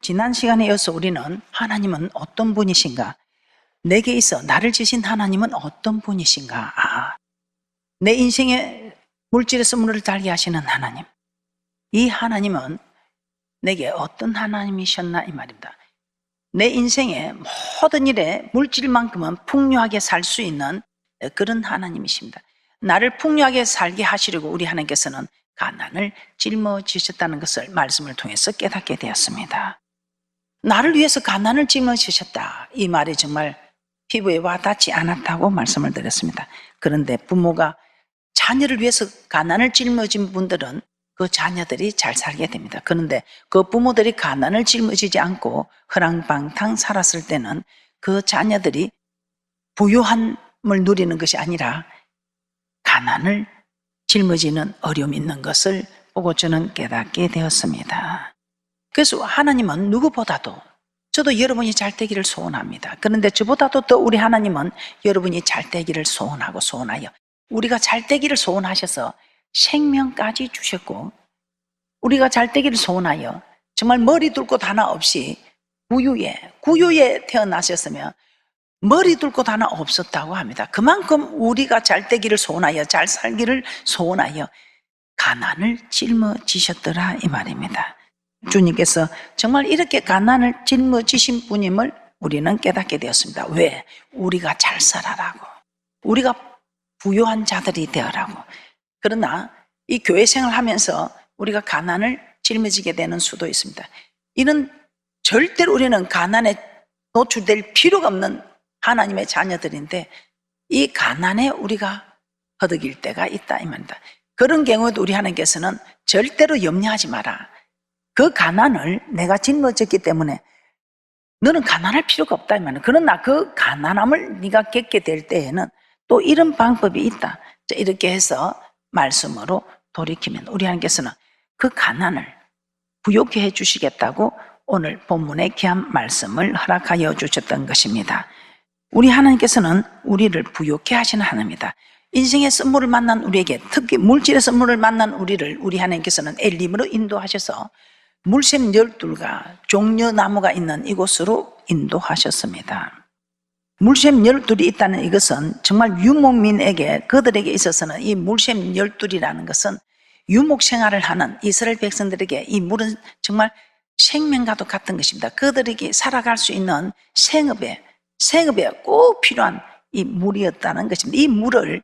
지난 시간에 이어서 우리는 하나님은 어떤 분이신가, 내게 있어 나를 지신 하나님은 어떤 분이신가, 내 인생의 물질의 선물을 달게 하시는 하나님, 이 하나님은 내게 어떤 하나님이셨나 이 말입니다. 내 인생의 모든 일에 물질만큼은 풍요하게 살 수 있는 그런 하나님이십니다. 나를 풍요하게 살게 하시려고 우리 하나님께서는 가난을 짊어지셨다는 것을 말씀을 통해서 깨닫게 되었습니다. 나를 위해서 가난을 짊어지셨다, 이 말이 정말 피부에 와닿지 않았다고 말씀을 드렸습니다. 그런데 부모가 자녀를 위해서 가난을 짊어진 분들은 그 자녀들이 잘 살게 됩니다. 그런데 그 부모들이 가난을 짊어지지 않고 허랑방탕 살았을 때는 그 자녀들이 부유함을 누리는 것이 아니라 가난을 짊어지는 어려움이 있는 것을 보고 저는 깨닫게 되었습니다. 그래서 하나님은 누구보다도, 저도 여러분이 잘 되기를 소원합니다. 그런데 저보다도 더 우리 하나님은 여러분이 잘 되기를 소원하여 우리가 잘 되기를 소원하셔서 생명까지 주셨고, 우리가 잘 되기를 소원하여 정말 머리 둘 곳 하나 없이 구유에 태어나셨으면 머리 둘 곳 하나 없었다고 합니다. 그만큼 우리가 잘 되기를 소원하여, 잘 살기를 소원하여 가난을 짊어지셨더라 이 말입니다. 주님께서 정말 이렇게 가난을 짊어지신 분임을 우리는 깨닫게 되었습니다. 왜? 우리가 잘 살아라고, 우리가 부유한 자들이 되어라고. 그러나 이 교회 생활하면서 우리가 가난을 짊어지게 되는 수도 있습니다. 이는 절대로 우리는 가난에 노출될 필요가 없는 하나님의 자녀들인데, 이 가난에 우리가 허덕일 때가 있다 이 말입니다. 그런 경우에도 우리 하나님께서는 절대로 염려하지 마라, 그 가난을 내가 짊어졌기 때문에 너는 가난할 필요가 없다 이 말이에요. 그러나 그 가난함을 네가 겪게 될 때에는 또 이런 방법이 있다, 이렇게 해서 말씀으로 돌이키면 우리 하나님께서는 그 가난을 부욕해 해 주시겠다고 오늘 본문의 귀한 말씀을 허락하여 주셨던 것입니다. 우리 하나님께서는 우리를 부욕해 하시는 하나님이다. 인생의 선물을 만난 우리에게, 특히 물질의 선물을 만난 우리를 우리 하나님께서는 엘림으로 인도하셔서 물샘 12가 종려나무가 있는 이곳으로 인도하셨습니다. 물샘 12이 있다는 이것은 정말 유목민에게, 그들에게 있어서는 이 물샘 12이라는 것은 유목 생활을 하는 이스라엘 백성들에게 이 물은 정말 생명과도 같은 것입니다. 그들에게 살아갈 수 있는 생업에 꼭 필요한 이 물이었다는 것입니다. 이 물을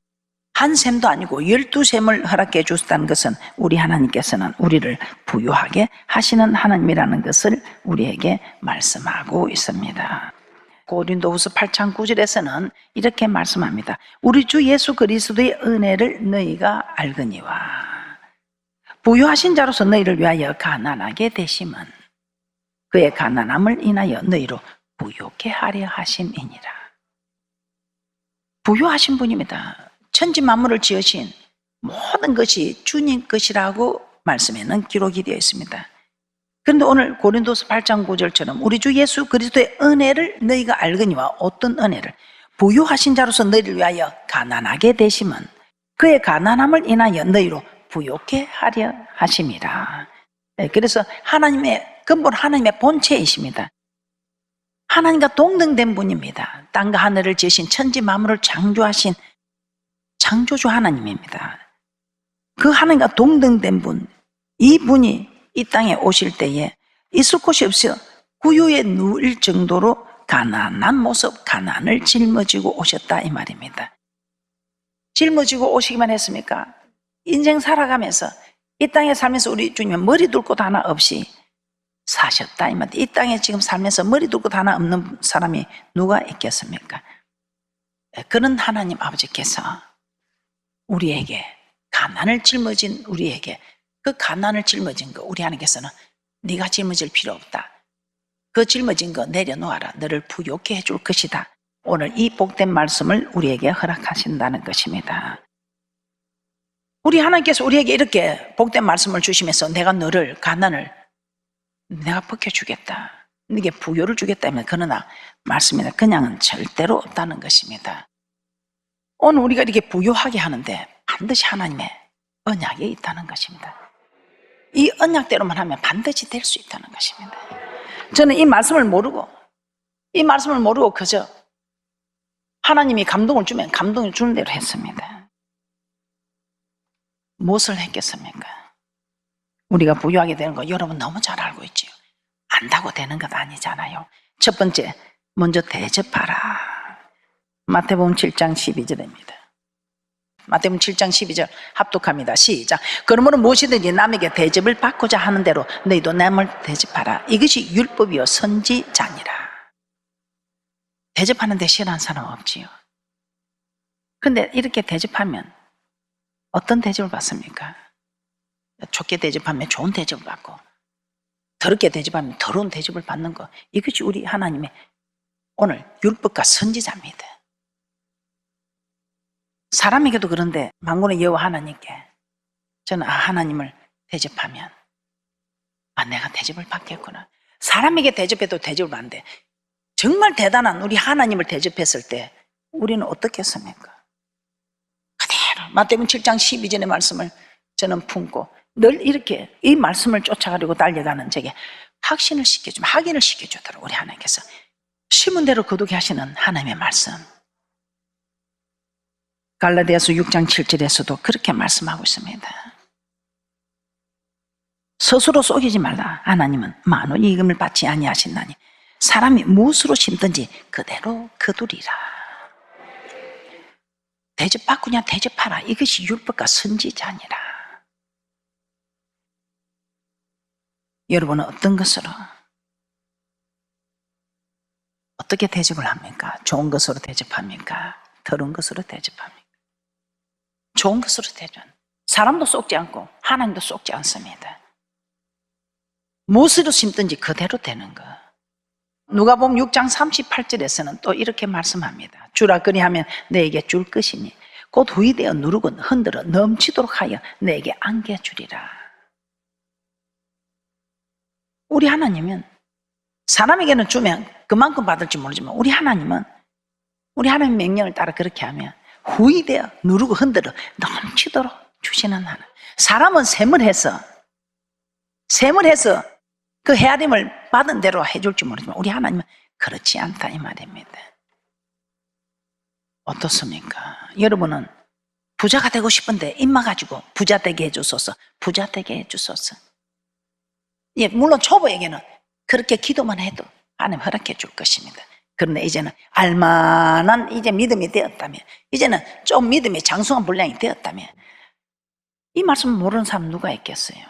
한 샘도 아니고 12샘을 허락해 주셨다는 것은 우리 하나님께서는 우리를 부유하게 하시는 하나님이라는 것을 우리에게 말씀하고 있습니다. 고린도후서 8장 9절에서는 이렇게 말씀합니다. 우리 주 예수 그리스도의 은혜를 너희가 알거니와 부유하신 자로서 너희를 위하여 가난하게 되심은 그의 가난함을 인하여 너희로 부유케 하려 하심이니라. 부유하신 분입니다. 천지 만물을 지으신 모든 것이 주님 것이라고 말씀에는 기록이 되어 있습니다. 그런데 오늘 고린도서 8장 9절처럼 우리 주 예수 그리스도의 은혜를 너희가 알거니와, 어떤 은혜를? 부유하신 자로서 너희를 위하여 가난하게 되심은 그의 가난함을 인하여 너희로 부유케 하려 하심이라. 그래서 하나님의 근본, 하나님의 본체이십니다. 하나님과 동등된 분입니다. 땅과 하늘을 지으신, 천지 만물을 창조하신 창조주 하나님입니다. 그 하나님과 동등된 분, 이 분이 이 땅에 오실 때에 있을 곳이 없어 구유에 누울 정도로 가난한 모습, 가난을 짊어지고 오셨다 이 말입니다. 짊어지고 오시기만 했습니까? 인생 살아가면서, 이 땅에 살면서 우리 주님은 머리 둘 곳 하나 없이 사셨다 이 말입니다. 이 땅에 지금 살면서 머리 둘 곳 하나 없는 사람이 누가 있겠습니까? 그런 하나님 아버지께서 우리에게 가난을 짊어진 우리에게, 그 가난을 짊어진 거 우리 하나님께서는 네가 짊어질 필요 없다, 그 짊어진 거 내려놓아라, 너를 부유케 해줄 것이다, 오늘 이 복된 말씀을 우리에게 허락하신다는 것입니다. 우리 하나님께서 우리에게 이렇게 복된 말씀을 주시면서 내가 너를, 가난을 내가 벗겨주겠다, 이게 부요를 주겠다면 그러나 말씀이나 그냥은 절대로 없다는 것입니다. 오늘 우리가 이렇게 부요하게 하는데 반드시 하나님의 언약이 있다는 것입니다. 이 언약대로만 하면 반드시 될 수 있다는 것입니다. 저는 이 말씀을 모르고 그저 하나님이 감동을 주면 감동을 주는 대로 했습니다. 무엇을 했겠습니까? 우리가 부유하게 되는 거 여러분 너무 잘 알고 있지요. 안다고 되는 것 아니잖아요. 첫 번째, 먼저 대접하라. 마태복음 7장 12절입니다. 마태복음 7장 12절 합독합니다. 시작. 그러므로 무엇이든지 남에게 대접을 받고자 하는 대로 너희도 남을 대접하라. 이것이 율법이요 선지자니라. 대접하는데 싫어하는 사람 없지요. 그런데 이렇게 대접하면 어떤 대접을 받습니까? 좋게 대접하면 좋은 대접을 받고 더럽게 대접하면 더러운 대접을 받는 것, 이것이 우리 하나님의 오늘 율법과 선지자입니다. 사람에게도 그런데 만군의 여호와 하나님께 저는 하나님을 대접하면 내가 대접을 받겠구나. 사람에게 대접해도 대접을 받는데 정말 대단한 우리 하나님을 대접했을 때 우리는 어떻겠습니까? 그대로 마태복음 7장 12절의 말씀을 저는 품고 늘 이렇게 이 말씀을 쫓아가려고 달려가는 제게 확신을 시켜주면 확인을 시켜주도록 우리 하나님께서 심은 대로 거두게 하시는 하나님의 말씀. 갈라디아서 6장 7절에서도 그렇게 말씀하고 있습니다. 스스로 속이지 말라. 하나님은 만원 이금을 받지 아니하신다니 사람이 무엇으로 심든지 그대로 거두리라. 대접받구냐 대접하라. 이것이 율법과 선지자니라. 여러분은 어떤 것으로 어떻게 대접을 합니까? 좋은 것으로 대접합니까? 더러운 것으로 대접합니까? 좋은 것으로 대접. 사람도 속지 않고 하나님도 속지 않습니다. 무엇으로 심든지 그대로 되는 것. 누가복음 6장 38절에서는 또 이렇게 말씀합니다. 주라 그리하면 너에게 줄 것이니 곧 후이되어 누르고 흔들어 넘치도록 하여 너에게 안겨주리라. 우리 하나님은 사람에게는 주면 그만큼 받을지 모르지만 우리 하나님은 우리 하나님의 명령을 따라 그렇게 하면 후이되어 누르고 흔들어 넘치도록 주시는 하나님. 사람은 셈을 해서 그 헤아림을 받은 대로 해줄지 모르지만 우리 하나님은 그렇지 않다 이 말입니다. 어떻습니까? 여러분은 부자가 되고 싶은데 입만 가지고 부자 되게 해주소서, 부자 되게 해주소서. 예, 물론 초보에게는 그렇게 기도만 해도 하나님 허락해 줄 것입니다. 그런데 이제는 알만한 이제 믿음이 되었다면, 이제는 좀 믿음이 장성한 분량이 되었다면 이 말씀을 모르는 사람 누가 있겠어요?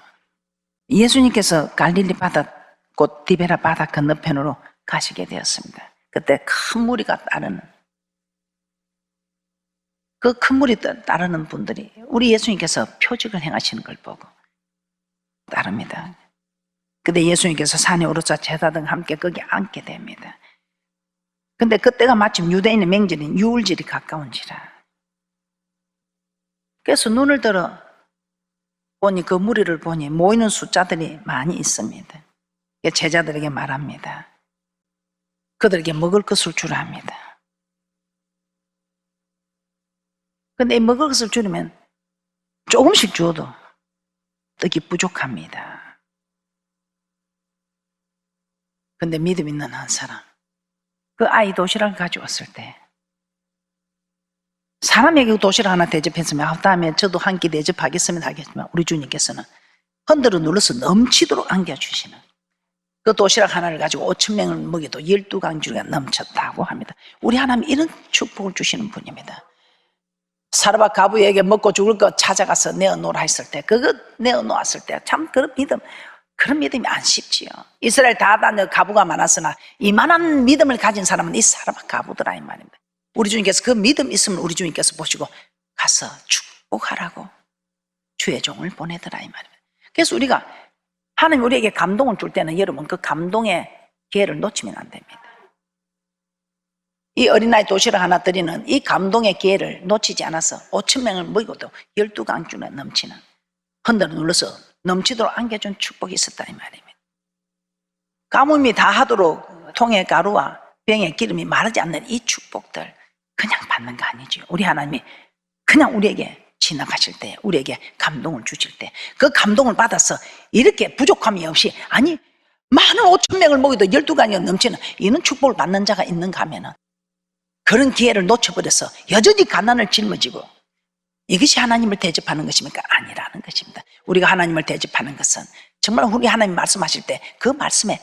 예수님께서 갈릴리 바다 곧 디베라 바다 건너편으로 가시게 되었습니다. 그때 큰 무리가 따르는, 그 큰 무리 따르는 분들이 우리 예수님께서 표적을 행하시는 걸 보고 따릅니다. 근데 예수님께서 산에 오르사 제사 등 함께 거기 앉게 됩니다. 근데 그때가 마침 유대인의 명절인 유월절이 가까운지라. 그래서 눈을 들어 보니 그 무리를 보니 모이는 숫자들이 많이 있습니다. 제자들에게 말합니다. 그들에게 먹을 것을 주라 합니다. 근데 먹을 것을 주려면 조금씩 주어도 떡이 부족합니다. 근데 믿음 있는 한 사람, 그 아이 도시락을 가져왔을 때 사람에게 도시락 하나 대접했으면 다음에 저도 한 끼 대접하겠습니다 하겠지만 우리 주님께서는 흔들어 눌러서 넘치도록 안겨주시는 그 도시락 하나를 가지고 5,000명을 먹여도 12강주가 넘쳤다고 합니다. 우리 하나님 이런 축복을 주시는 분입니다. 사르밧 가부에게 먹고 죽을 것 찾아가서 내어놓으라 했을 때 그거 내어놓았을 때 참 그런 믿음이 안 쉽지요. 이스라엘 다 다녀 가부가 많았으나 이만한 믿음을 가진 사람은 이 사르밧 가부더라 이 말입니다. 우리 주님께서 그 믿음 있으면 우리 주님께서 보시고 가서 축복하라고 주의 종을 보내더라 이 말입니다. 그래서 우리가 하나님 우리에게 감동을 줄 때는 여러분 그 감동의 기회를 놓치면 안 됩니다. 이 어린아이 도시락 하나 드리는 이 감동의 기회를 놓치지 않아서 5,000명을 먹여도 12강주나 넘치는 흔들어 눌러서 넘치도록 안겨준 축복이 있었다 이 말입니다. 가뭄이 다 하도록 통의 가루와 병의 기름이 마르지 않는 이 축복들 그냥 받는 거 아니죠. 우리 하나님이 그냥 우리에게 지나가실 때, 우리에게 감동을 주실 때 그 감동을 받아서 이렇게 부족함이 없이, 아니 15,000명을 먹여도 12가지가 넘치는 이런 축복을 받는 자가 있는가 하면은 그런 기회를 놓쳐버려서 여전히 가난을 짊어지고, 이것이 하나님을 대접하는 것입니까? 아니라는 것입니다. 우리가 하나님을 대접하는 것은 정말 우리 하나님 말씀하실 때 그 말씀에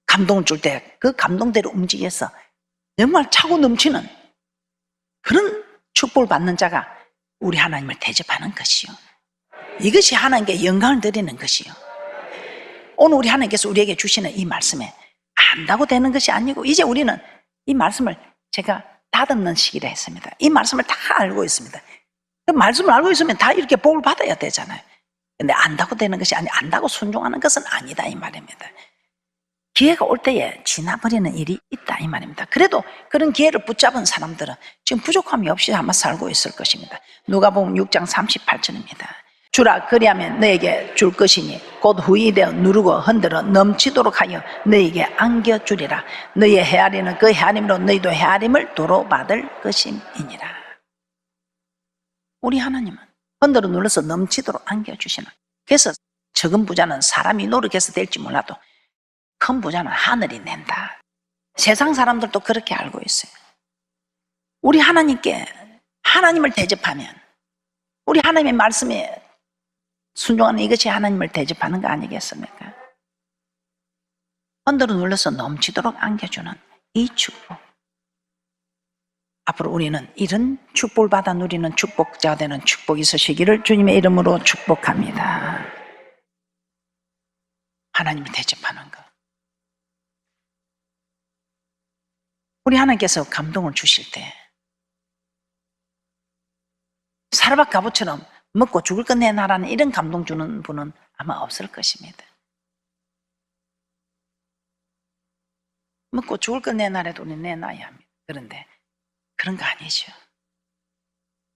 감동을 줄 때 그 감동대로 움직여서 정말 차고 넘치는 그런 축복을 받는 자가 우리 하나님을 대접하는 것이요, 이것이 하나님께 영광을 드리는 것이요. 오늘 우리 하나님께서 우리에게 주시는 이 말씀에 안다고 되는 것이 아니고, 이제 우리는 이 말씀을 제가 다듬는 시기라 했습니다. 이 말씀을 다 알고 있습니다. 그 말씀을 알고 있으면 다 이렇게 복을 받아야 되잖아요. 근데 안다고 되는 것이 아니, 안다고 순종하는 것은 아니다 이 말입니다. 기회가 올 때에 지나버리는 일이 있다 이 말입니다. 그래도 그런 기회를 붙잡은 사람들은 지금 부족함이 없이 아마 살고 있을 것입니다. 누가복음 6장 38절입니다. 주라, 그리하면 너에게 줄 것이니 곧 후이되어 누르고 흔들어 넘치도록 하여 너에게 안겨주리라. 너의 헤아리는 그 헤아림으로 너희도 헤아림을 도로 받을 것임이니라. 우리 하나님은 흔들어 눌러서 넘치도록 안겨주시는, 그래서 적은 부자는 사람이 노력해서 될지 몰라도 큰 부자는 하늘이 낸다. 세상 사람들도 그렇게 알고 있어요. 우리 하나님께 하나님을 대접하면, 우리 하나님의 말씀에 순종하는 이것이 하나님을 대접하는 거 아니겠습니까? 흔들어 눌러서 넘치도록 안겨주는 이 축복, 앞으로 우리는 이런 축복을 받아 누리는 축복자가 되는 축복이 있으시기를 주님의 이름으로 축복합니다. 하나님을 대접하는 것, 우리 하나님께서 감동을 주실 때 사르밧 가부처럼 먹고 죽을 것 내놔라는 이런 감동 주는 분은 아마 없을 것입니다. 먹고 죽을 것 내놔라도 우리 내놔야 합니다. 그런데 그런 거 아니죠.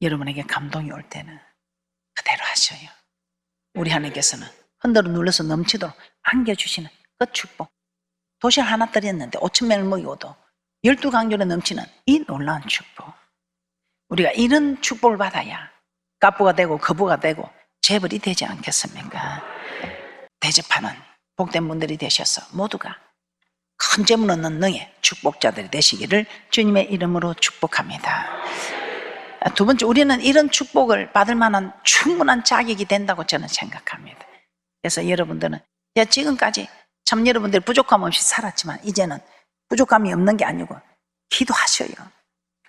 여러분에게 감동이 올 때는 그대로 하셔요. 우리 하나님께서는 흔들어 눌러서 넘치도록 안겨주시는 그 축복, 도시락 하나 드렸는데 5,000명을 먹이고도 12강조로 넘치는 이 놀라운 축복, 우리가 이런 축복을 받아야 갑부가 되고 거부가 되고 재벌이 되지 않겠습니까? 대접하는 복된 분들이 되셔서 모두가 큰 재물 얻는 능의 축복자들이 되시기를 주님의 이름으로 축복합니다. 두 번째, 우리는 이런 축복을 받을 만한 충분한 자격이 된다고 저는 생각합니다. 그래서 여러분들은, 제가 지금까지 참 여러분들 부족함 없이 살았지만 이제는 부족함이 없는 게 아니고 기도하셔요.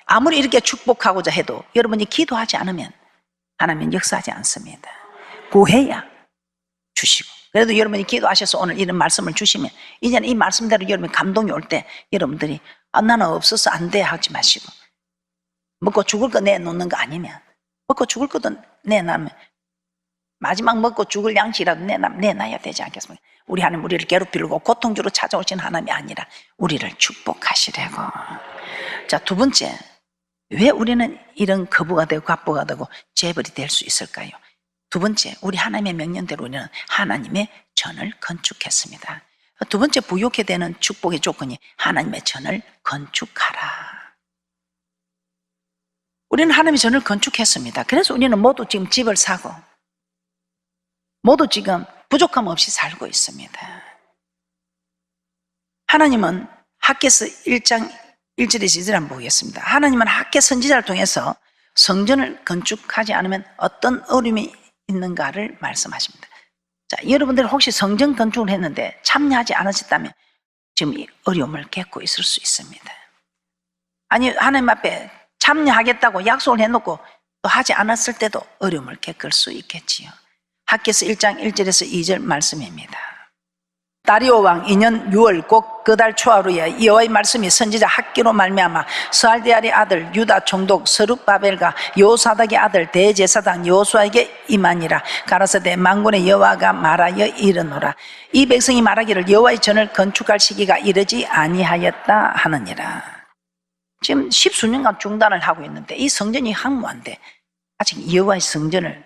아무리 이렇게 축복하고자 해도 여러분이 기도하지 않으면 하나님은 역사하지 않습니다. 구해야 주시고, 그래도 여러분이 기도하셔서 오늘 이런 말씀을 주시면 이제는 이 말씀대로 여러분이 감동이 올 때 여러분들이 나는 없어서 안 돼 하지 마시고, 먹고 죽을 거 내놓는 거 아니면, 먹고 죽을 것도 내놔면 마지막 먹고 죽을 양식이라도 내놔야 되지 않겠습니까? 우리 하나님 우리를 괴롭히려고 고통주로 찾아오신 하나님이 아니라 우리를 축복하시려고. 자, 두 번째, 왜 우리는 이런 거부가 되고 갑부가 되고 재벌이 될 수 있을까요? 두 번째, 우리 하나님의 명령대로 우리는 하나님의 전을 건축했습니다. 두 번째 부욕해 되는 축복의 조건이 하나님의 전을 건축하라. 우리는 하나님의 전을 건축했습니다. 그래서 우리는 모두 지금 집을 사고 모두 지금 부족함 없이 살고 있습니다. 하나님은 학개서 1장 1절에서 2절 한번 보겠습니다. 하나님은 학개 선지자를 통해서 성전을 건축하지 않으면 어떤 어려움이 있는가를 말씀하십니다. 자, 여러분들 혹시 성전 건축을 했는데 참여하지 않으셨다면 지금 이 어려움을 겪고 있을 수 있습니다. 아니, 하나님 앞에 참여하겠다고 약속을 해놓고 또 하지 않았을 때도 어려움을 겪을 수 있겠지요. 학개서 1장 1절에서 2절 말씀입니다. 다리오 왕 2년 6월 곧 그 달 초하루에 여호와의 말씀이 선지자 학기로 말미암아 스알디엘의 아들 유다 총독 스룹바벨과 여호사닥의 아들 대제사장 여호수아에게 임하니라. 가라사대 만군의 여호와가 말하여 이르노라. 이 백성이 말하기를 여호와의 전을 건축할 시기가 이르지 아니하였다 하느니라. 지금 10수년간 중단을 하고 있는데 이 성전이 황무한데 아직 여호와의 성전을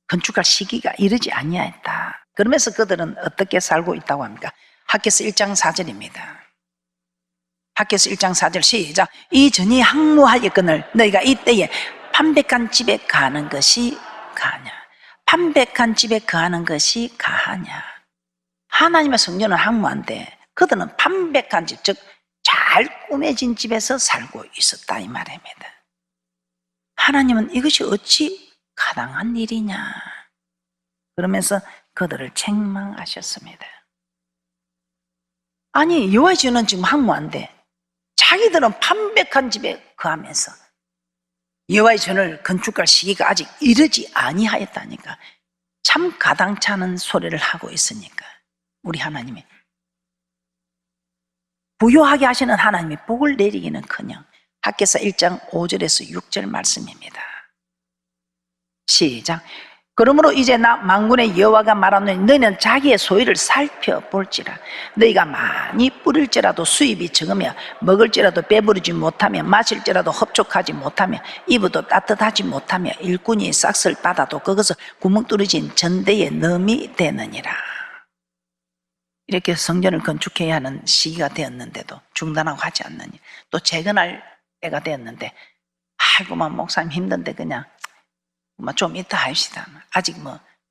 건축할 시기가 이르지 아니하였다. 그러면서 그들은 어떻게 살고 있다고 합니까? 학개서 1장 4절입니다. 학개서 1장 4절 시작. 이 전이 항무하였거늘 너희가 이때에 판백한 집에 가는 것이 가하냐. 판백한 집에 거하는 것이 가하냐. 하나님의 성전은 항무한데 그들은 판백한 집, 즉 잘 꾸며진 집에서 살고 있었다 이 말입니다. 하나님은 이것이 어찌 가당한 일이냐 그러면서 그들을 책망하셨습니다. 아니 여호와의 전은 지금 항무한데 자기들은 판백한 집에 거하면서 여호와의 전을 건축할 시기가 아직 이르지 아니하였다니까. 참 가당치 않은 소리를 하고 있으니까 우리 하나님이 부요하게 하시는 하나님이 복을 내리기는커녕 학개서 1장 5절에서 6절 말씀입니다. 시작. 그러므로 이제 나 만군의 여호와가 말하노니 너희는 자기의 소유를 살펴볼지라. 너희가 많이 뿌릴지라도 수입이 적으며 먹을지라도 배부르지 못하며 마실지라도 흡족하지 못하며 입어도 따뜻하지 못하며 일꾼이 싹을 받아도 그것을 구멍 뚫어진 전대에 넣음이 되느니라. 이렇게 성전을 건축해야 하는 시기가 되었는데도 중단하고 하지 않느니 또 재건할 때가 되었는데 아이고만 목사님 힘든데 그냥 좀 이따 합시다.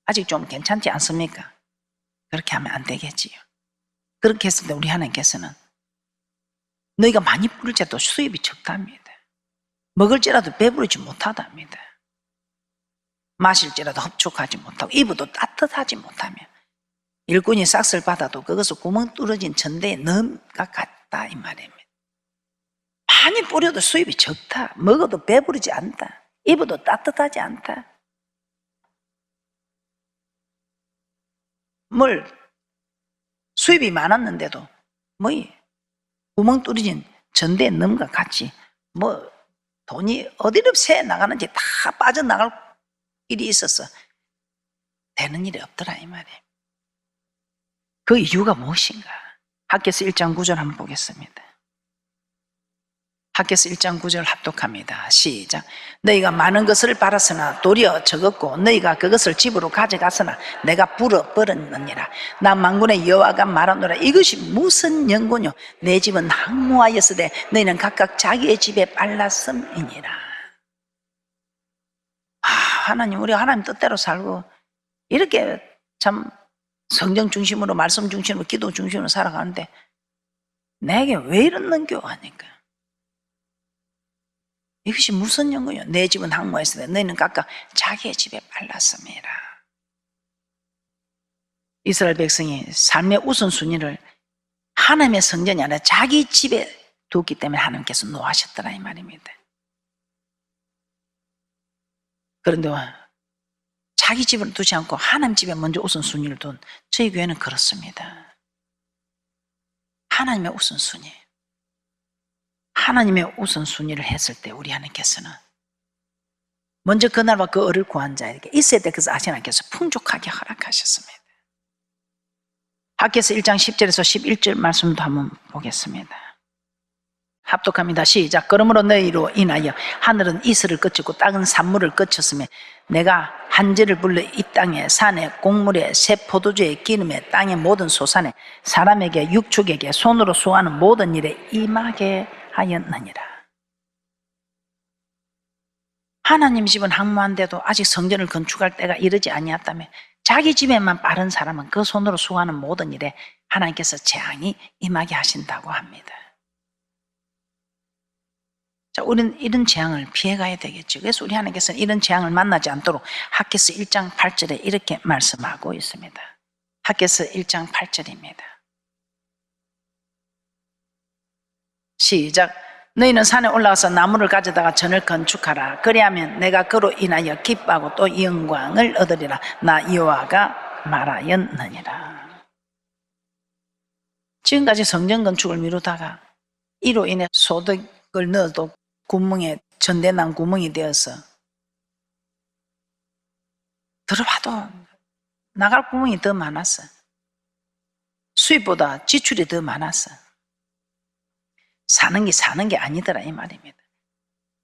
아직 좀 괜찮지 않습니까? 그렇게 하면 안 되겠지요. 그렇게 했을 때 우리 하나님께서는 너희가 많이 뿌릴지라도 수입이 적답니다. 먹을지라도 배부르지 못하답니다. 마실지라도 흡족하지 못하고 입어도 따뜻하지 못하며 일꾼이 싹을 받아도 그것을 구멍 뚫어진 전대에 넣음과 같다 이 말입니다. 많이 뿌려도 수입이 적다. 먹어도 배부르지 않다. 입어도 따뜻하지 않다. 수입이 많았는데도 구멍 뚫어진 전대에 넣음과 같이 돈이 어디로 새 나가는지 다 빠져나갈 일이 있어서 되는 일이 없더라 이 말이에요. 그 이유가 무엇인가? 학개서 1장 9절 한번 보겠습니다. 학개서 1장 9절 합독합니다. 시작. 너희가 많은 것을 바랐으나 도리어 적었고 너희가 그것을 집으로 가져갔으나 내가 불어버렸느니라. 나 만군의 여호와가 말하노라. 이것이 무슨 연고뇨? 내 집은 항무하였으되 너희는 각각 자기의 집에 빨랐음이니라. 하나님, 우리 하나님 뜻대로 살고 이렇게 참 성경 중심으로 말씀 중심으로 기도 중심으로 살아가는데 내게 왜 이러는겨 하니까 이것이 무슨 연고요? 내 집은 항무했으되 너희는 각각 자기의 집에 빨랐음이라. 이스라엘 백성이 삶의 우선순위를 하나님의 성전이 아니라 자기 집에 두었기 때문에 하나님께서 노하셨더라 이 말입니다. 그런데 자기 집을 두지 않고 하나님 집에 먼저 우선순위를 둔 저희 교회는 그렇습니다. 하나님의 우선순위. 하나님의 우선순위를 했을 때 우리 하나님께서는 먼저 그날과 그 을을 구한 자에게 있어야 될 것을 하나님께서 풍족하게 허락하셨습니다. 학개서 1장 10절에서 11절 말씀도 한번 보겠습니다. 합독합니다. 시작. 그러므로 너희로 인하여 하늘은 이슬을 그치고 땅은 산물을 그쳤으며 내가 한지를 불러 이 땅에 산에 곡물에 새 포도주에 기름에 땅의 모든 소산에 사람에게 육축에게 손으로 수하는 모든 일에 임하게 하였느니라. 하나님 집은 항무한데도 아직 성전을 건축할 때가 이르지 아니었다며 자기 집에만 빠른 사람은 그 손으로 수하는 모든 일에 하나님께서 재앙이 임하게 하신다고 합니다. 자, 우리는 이런 재앙을 피해가야 되겠죠. 그래서 우리 하나님께서는 이런 재앙을 만나지 않도록 학개서 1장 8절에 이렇게 말씀하고 있습니다. 학개서 1장 8절입니다. 시작. 너희는 산에 올라가서 나무를 가져다가 전을 건축하라. 그리하면 내가 그로 인하여 기뻐하고 또 영광을 얻으리라. 나 여호와가 말하였느니라. 지금까지 성전 건축을 미루다가 이로 인해 소득을 넣어도 구멍에 전대난 구멍이 되어서 들어봐도 나갈 구멍이 더 많았어. 수입보다 지출이 더 많았어. 사는 게 아니더라 이 말입니다.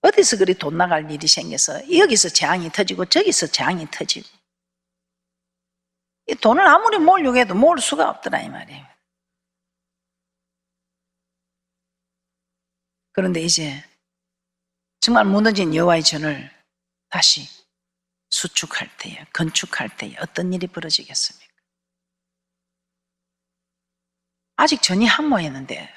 어디서 그리 돈 나갈 일이 생겨서 여기서 재앙이 터지고 저기서 재앙이 터지고 이 돈을 아무리 모으려고 해도 모을 수가 없더라 이 말이에요. 그런데 이제 정말 무너진 여호와의 전을 다시 수축할 때에, 건축할 때에 어떤 일이 벌어지겠습니까? 아직 전이 한모했는데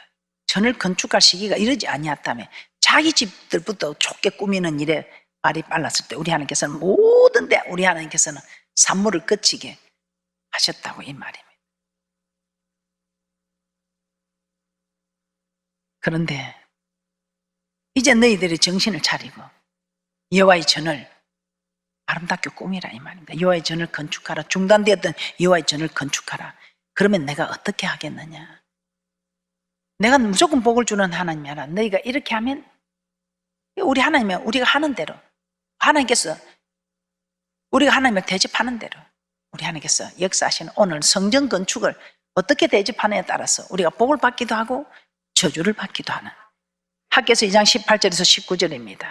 전을 건축할 시기가 이르지 아니었다면 자기 집들부터 좁게 꾸미는 일에 발이 빨랐을 때 우리 하나님께서는 모든 데 우리 하나님께서는 산물을 거치게 하셨다고 이 말입니다. 그런데 이제 너희들이 정신을 차리고 여호와의 전을 아름답게 꾸미라 이 말입니다. 여호와의 전을 건축하라. 중단되었던 여호와의 전을 건축하라. 그러면 내가 어떻게 하겠느냐? 내가 무조건 복을 주는 하나님이 아니라 너희가 이렇게 하면 우리 하나님은 우리가 하는 대로 하나님께서 우리가 하나님을 대접하는 대로 우리 하나님께서 역사하시는 오늘 성전 건축을 어떻게 대접하느냐에 따라서 우리가 복을 받기도 하고 저주를 받기도 하는 학개서 2장 18절에서 19절입니다.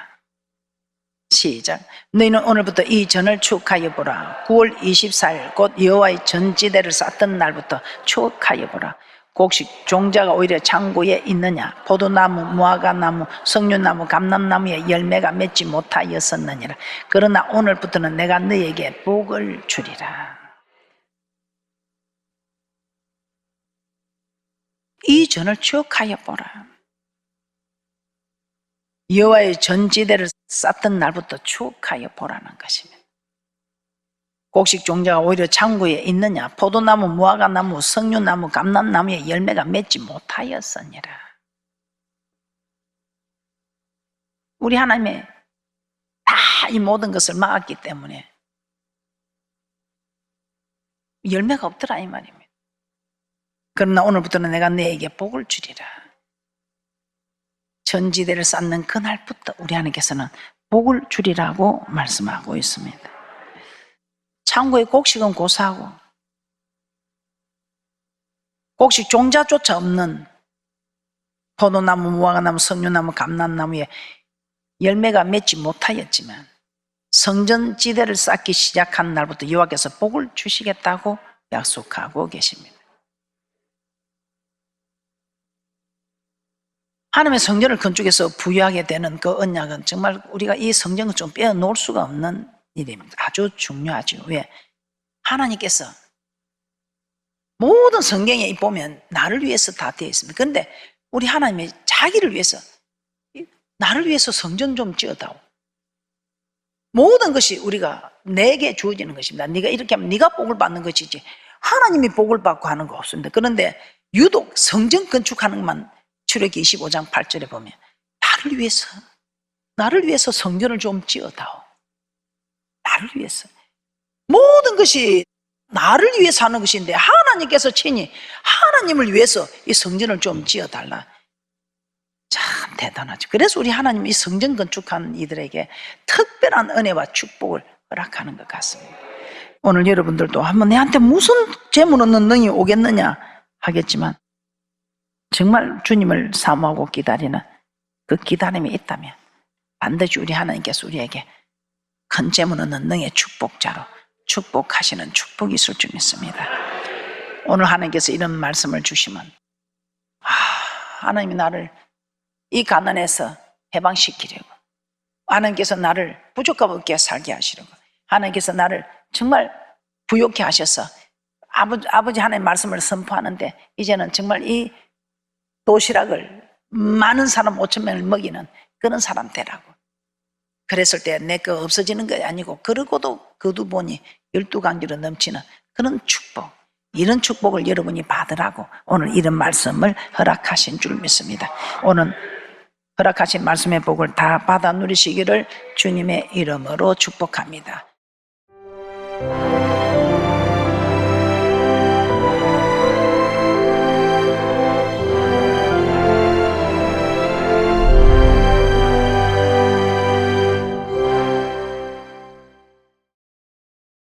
시작. 너희는 오늘부터 이 전을 추억하여 보라. 9월 24일 곧 여호와의 전지대를 쌓던 날부터 추억하여 보라. 곡식 종자가 오히려 창고에 있느냐? 포도나무, 무화과나무, 석류나무, 감람나무에 열매가 맺지 못하였었느니라. 그러나 오늘부터는 내가 너희에게 복을 주리라. 이 전을 추억하여 보라. 여호와의 전지대를 쌓던 날부터 추억하여 보라는 것입니다. 곡식 종자가 오히려 창고에 있느냐? 포도나무, 무화과나무, 석류나무, 감람나무에 열매가 맺지 못하였으니라. 우리 하나님이 다 이 모든 것을 막았기 때문에 열매가 없더라 이 말입니다. 그러나 오늘부터는 내가 너에게 복을 주리라. 전지대를 쌓는 그날부터 우리 하나님께서는 복을 주리라고 말씀하고 있습니다. 창고의 곡식은 고사하고 곡식 종자조차 없는 포도나무, 무화과나무, 석류나무, 감람나무에 열매가 맺지 못하였지만 성전지대를 쌓기 시작한 날부터 여호와께서 복을 주시겠다고 약속하고 계십니다. 하나님의 성전을 건축해서 부유하게 되는 그 언약은 정말 우리가 이 성전을 좀 빼어놓을 수가 없는 일입니다. 아주 중요하죠. 왜? 하나님께서 모든 성경에 보면 나를 위해서 다 되어 있습니다. 그런데 우리 하나님이 자기를 위해서 나를 위해서 성전 좀 지어다오. 모든 것이 우리가 내게 주어지는 것입니다. 네가 이렇게 하면 네가 복을 받는 것이지 하나님이 복을 받고 하는 거 없습니다. 그런데 유독 성전 건축하는 것만 출애기 25장 8절에 보면 나를 위해서 성전을 좀 지어다오. 나를 위해서. 모든 것이 나를 위해서 하는 것인데 하나님께서 친히 하나님을 위해서 이 성전을 좀 지어달라. 참 대단하죠. 그래서 우리 하나님이 이 성전 건축하는 이들에게 특별한 은혜와 축복을 허락하는 것 같습니다. 오늘 여러분들도 한번 내한테 무슨 재물 없는 능이 오겠느냐 하겠지만 정말 주님을 사모하고 기다리는 그 기다림이 있다면 반드시 우리 하나님께서 우리에게 큰 재물 없는 능의 축복자로 축복하시는 축복이 있을 줄 믿습니다. 오늘 하나님께서 이런 말씀을 주시면 하나님이 나를 이 가난에서 해방시키려고, 하나님께서 나를 부족함 없게 살게 하시려고, 하나님께서 나를 정말 부욕케 하셔서 아버지 하나님의 말씀을 선포하는데 이제는 정말 이 도시락을 많은 사람 5,000명을 먹이는 그런 사람 되라고. 그랬을 때 내 거 없어지는 게 아니고 그러고도 거두보니 12강지로 넘치는 그런 축복, 이런 축복을 여러분이 받으라고 오늘 이런 말씀을 허락하신 줄 믿습니다. 오늘 허락하신 말씀의 복을 다 받아 누리시기를 주님의 이름으로 축복합니다.